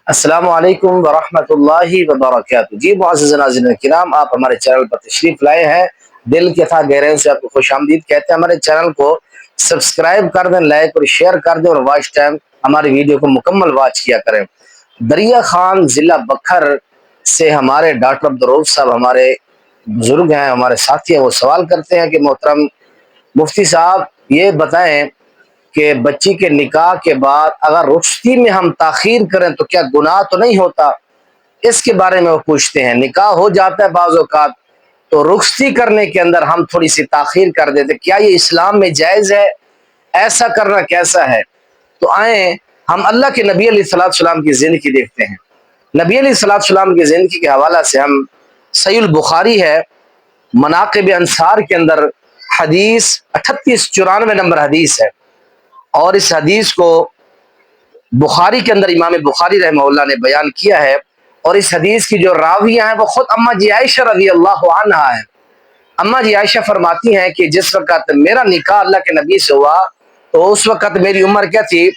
السلام علیکم ورحمۃ اللہ وبرکاتہ۔ جی معزز ناظرین کرام، آپ ہمارے چینل پر تشریف لائے ہیں، دل کے تھا گہرائیوں سے آپ کو خوش آمدید کہتے ہیں۔ ہمارے چینل کو سبسکرائب کر دیں، لائک اور شیئر کر دیں، اور واچ ٹائم ہماری ویڈیو کو مکمل واچ کیا کریں۔ دریا خان ضلع بکھر سے ہمارے ڈاکٹر عبدالرؤف صاحب ہمارے بزرگ ہیں، ہمارے ساتھی ہیں، وہ سوال کرتے ہیں کہ محترم مفتی صاحب یہ بتائیں کہ بچی کے نکاح کے بعد اگر رخصتی میں ہم تاخیر کریں تو کیا گناہ تو نہیں ہوتا؟ اس کے بارے میں وہ پوچھتے ہیں۔ نکاح ہو جاتا ہے بعض اوقات، تو رخصتی کرنے کے اندر ہم تھوڑی سی تاخیر کر دیتے، کیا یہ اسلام میں جائز ہے؟ ایسا کرنا کیسا ہے؟ تو آئیں ہم اللہ کے نبی علیہ الصلوۃ والسلام کی زندگی دیکھتے ہیں۔ نبی علیہ الصلوۃ والسلام کی زندگی کے حوالہ سے ہم صحیح البخاری ہے، مناقب انصار کے اندر حدیث 3894 نمبر حدیث ہے، اور اس حدیث کو بخاری کے اندر امام بخاری رحمہ اللہ نے بیان کیا ہے، اور اس حدیث کی جو راویہ ہیں وہ خود اماں جی عائشہ رضی اللہ عنہا ہے۔ اماں جی عائشہ فرماتی ہیں کہ جس وقت میرا نکاح اللہ کے نبی سے ہوا تو اس وقت میری عمر کیا تھی؟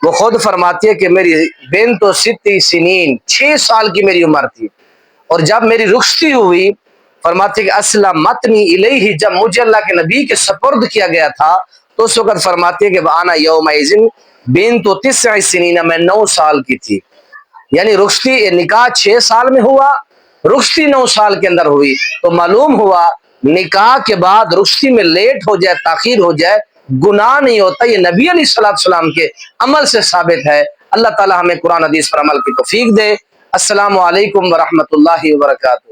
وہ خود فرماتی ہے کہ میری بنت 6 سنین، 6 سال کی میری عمر تھی، اور جب میری رخصتی ہوئی فرماتے کہ اسلمتنی الیہ، جب مجھے اللہ کے نبی کے سپرد کیا گیا تھا تو اس وقت فرماتے ہیں کہ وانا یومئذ بنت 9 سنین، میں 9 سال کی تھی۔ یعنی رخصتی نکاح 6 سال میں ہوا، رخصتی 9 سال کے اندر ہوئی، تو معلوم ہوا نکاح کے بعد رخصتی میں لیٹ ہو جائے، تاخیر ہو جائے، گناہ نہیں ہوتا۔ یہ نبی علیہ الصلوۃ والسلام کے عمل سے ثابت ہے۔ اللہ تعالی ہمیں قرآن حدیث پر عمل کی توفیق دے۔ السلام علیکم ورحمۃ اللہ وبرکاتہ۔